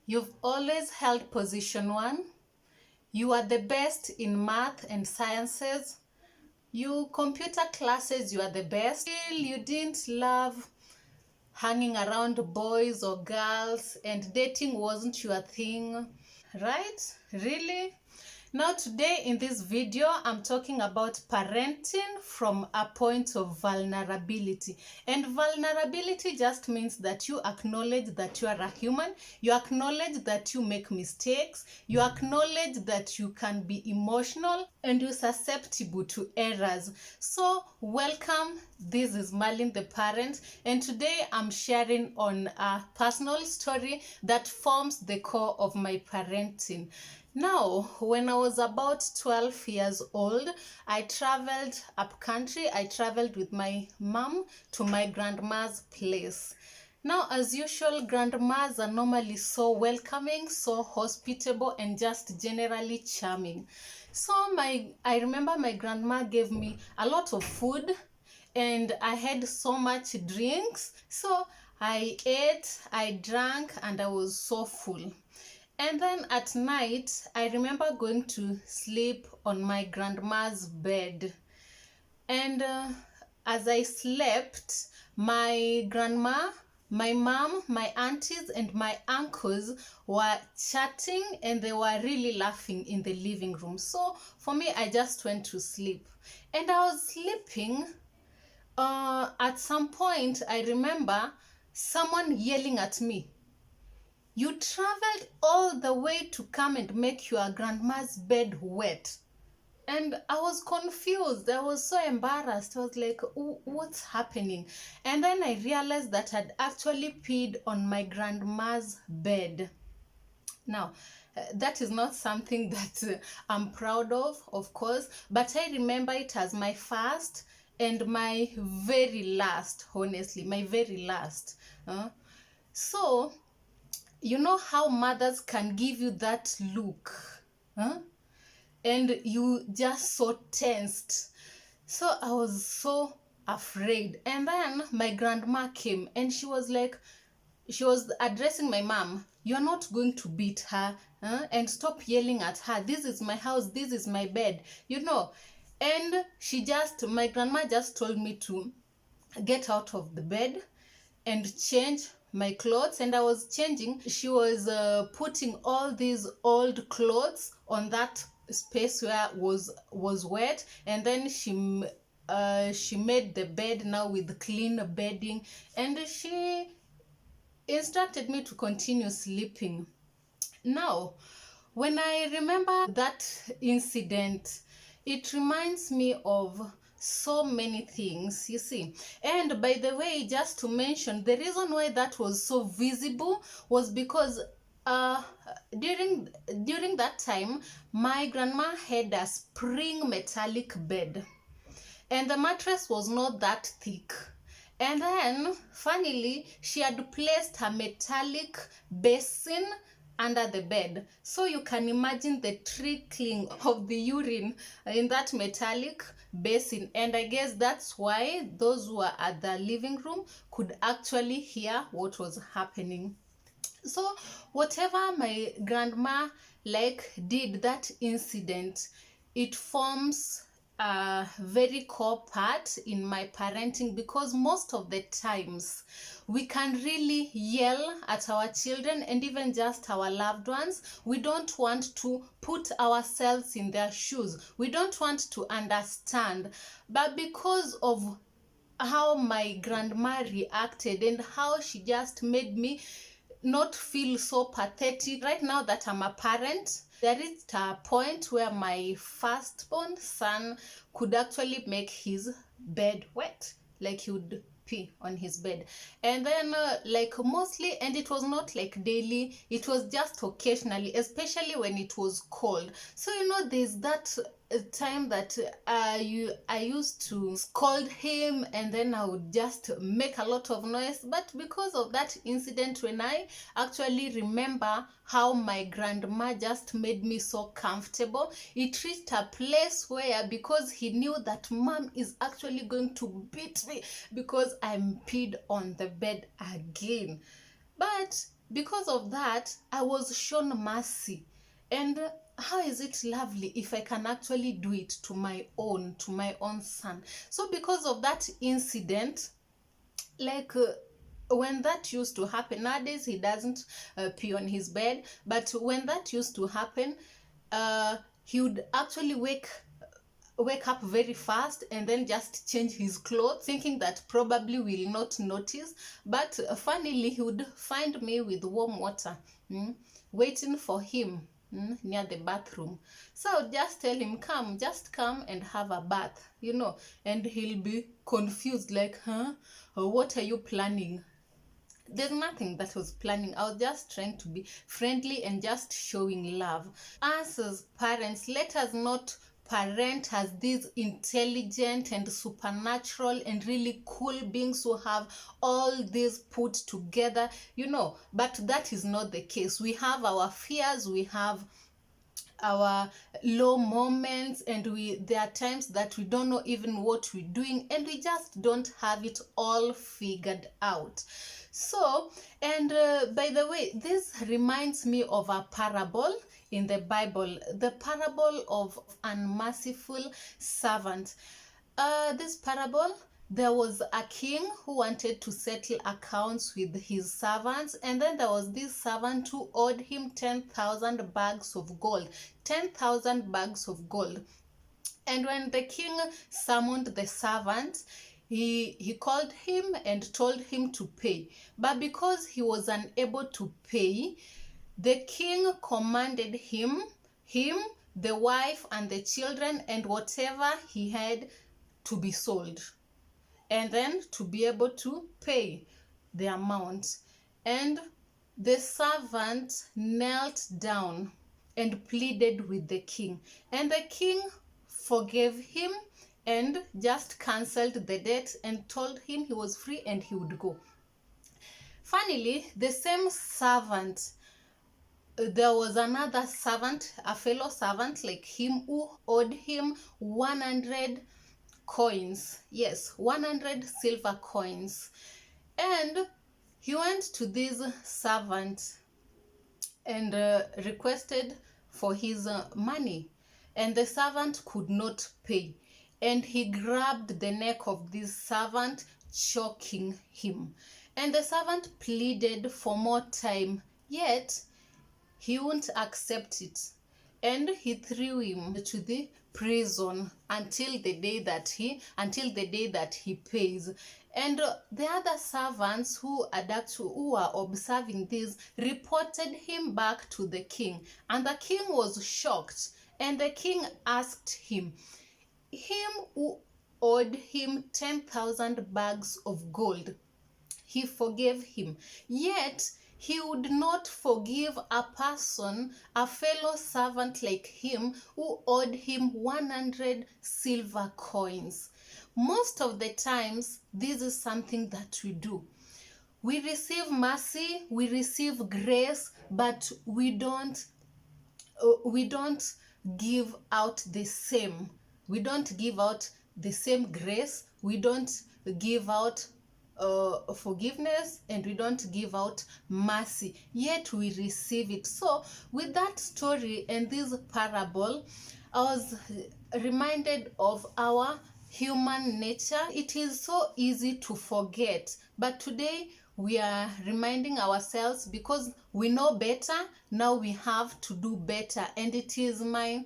You've always held position one. You are the best in math and sciences. You computer classes, you are the best. Still, you didn't love hanging around boys or girls, and dating wasn't your thing, right? Really? Now today in this video, I'm talking about parenting from a point of vulnerability. And vulnerability just means that you acknowledge that you are a human, you acknowledge that you make mistakes, you acknowledge that you can be emotional, and you're susceptible to errors. So welcome, this is Marlene the parent, and today I'm sharing on a personal story that forms the core of my parenting. Now, when I was about 12 years old, I traveled up country. I traveled with my mom to my grandma's place. Now, as usual, grandmas are normally so welcoming, so hospitable, and just generally charming. So I remember my grandma gave me a lot of food, and I had so much drinks. So I ate, I drank, and I was so full. And then at night, I remember going to sleep on my grandma's bed. And as I slept, my grandma, my mom, my aunties, and my uncles were chatting, and they were really laughing in the living room. So for me, I just went to sleep. And I was sleeping. At some point, I remember someone yelling at me, "You traveled all the way to come and make your grandma's bed wet." And I was confused. I was so embarrassed. I was like, what's happening? And then I realized that I'd actually peed on my grandma's bed. Now, that is not something that I'm proud of course, but I remember it as my first and my very last, honestly, my very last. So, you know how mothers can give you that look, huh? And you just so tensed. So I was so afraid. And then my grandma came, and she was like, she was addressing my mom, "You're not going to beat her, huh? And stop yelling at her. This is my house, this is my bed, you know." And my grandma just told me to get out of the bed and change my clothes. And I was changing. She was putting all these old clothes on that space where was wet, and then she made the bed now with clean bedding, and she instructed me to continue sleeping. Now, when I remember that incident, it reminds me of so many things, you see. And by the way, just to mention, the reason why that was so visible was because uh during that time, my grandma had a spring metallic bed, and the mattress was not that thick. And then, funnily, she had placed a metallic basin under the bed. So you can imagine the trickling of the urine in that metallic basin. And I guess that's why those who were at the living room could actually hear what was happening. So whatever my grandma did, that incident, it forms a very core part in my parenting, because most of the times we can really yell at our children and even just our loved ones. We don't want to put ourselves in their shoes, we don't want to understand, but because of how my grandma reacted and how she just made me not feel so pathetic. Right now that I'm a parent, there is a point where my firstborn son could actually make his bed wet, like he would pee on his bed. And then mostly, and it was not like daily, it was just occasionally, especially when it was cold. So there's that time that I used to scold him, and then I would just make a lot of noise. But because of that incident, when I actually remember how my grandma just made me so comfortable, it reached a place where, because he knew that mom is actually going to beat me because I'm peed on the bed again. But because of that, I was shown mercy. And how is it lovely if I can actually do it to my own son? So because of that incident, like when that used to happen, nowadays he doesn't pee on his bed, but when that used to happen, he would actually wake up very fast and then just change his clothes, thinking that probably will not notice. But funnily, he would find me with warm water, waiting for him, near the bathroom. So I would just tell him, come, just come and have a bath, and he'll be confused, like, huh? What are you planning? There's nothing that was planning. I was just trying to be friendly and just showing love. Us as parents, let us not parent as these intelligent and supernatural and really cool beings who have all this put together, but that is not the case. We have our fears, we have our low moments, and there are times that we don't know even what we're doing, and we just don't have it all figured out. So, and by the way, this reminds me of a parable in the Bible, the parable of unmerciful servant. This parable, there was a king who wanted to settle accounts with his servants, and then there was this servant who owed him 10,000 bags of gold. 10,000 bags of gold. And when the king summoned the servant, he called him and told him to pay. But because he was unable to pay, the king commanded him, the wife, and the children, and whatever he had to be sold, and then to be able to pay the amount. And the servant knelt down and pleaded with the king, and the king forgave him and just cancelled the debt and told him he was free and he would go. Funnily, the same servant, there was another servant, a fellow servant like him, who owed him 100 coins. Yes, 100 silver coins. And he went to this servant and requested for his money, and the servant could not pay, and he grabbed the neck of this servant, choking him. And the servant pleaded for more time, yet he wouldn't accept it, and he threw him to the prison until the day that he pays. And the other servants who were observing this reported him back to the king, and the king was shocked. And the king asked him who owed him 10,000 bags of gold, he forgave him, yet he would not forgive a person, a fellow servant like him, who owed him 100 silver coins. Most of the times, this is something that we do. We receive mercy, we receive grace, but we don't give out the same. We don't give out the same grace. We don't give out forgiveness, and we don't give out mercy, yet we receive it. So with that story and this parable, I was reminded of our human nature. It is so easy to forget, but today we are reminding ourselves, because we know better. Now we have to do better, and it is my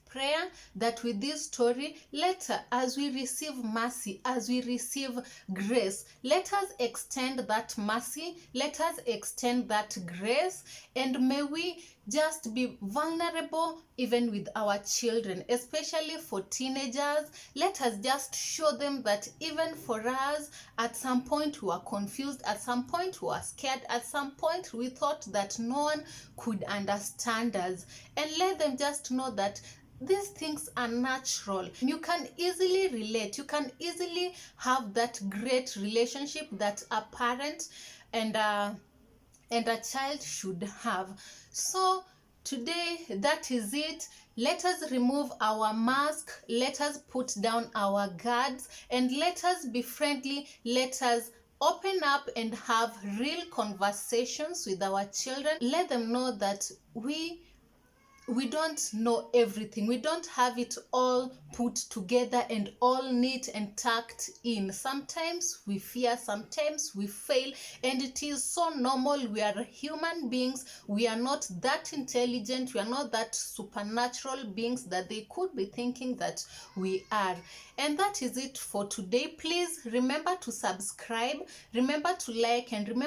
prayer that with this story, later, as we receive mercy, as we receive grace, let us extend that mercy, let us extend that grace, and may we just be vulnerable even with our children, especially for teenagers. Let us just show them that even for us, at some point we were confused, at some point we were scared, at some point we thought that no one could understand us, and let them just know that these things are natural. You can easily relate. You can easily have that great relationship that a parent and a child should have. So today, that is it. Let us remove our mask. Let us put down our guards, and let us be friendly. Let us open up and have real conversations with our children. Let them know that we don't know everything. We don't have it all put together and all neat and tucked in. Sometimes we fear, sometimes we fail, and it is so normal. We are human beings. We are not that intelligent. We are not that supernatural beings that they could be thinking that we are. And that is it for today. Please remember to subscribe, remember to like, and remember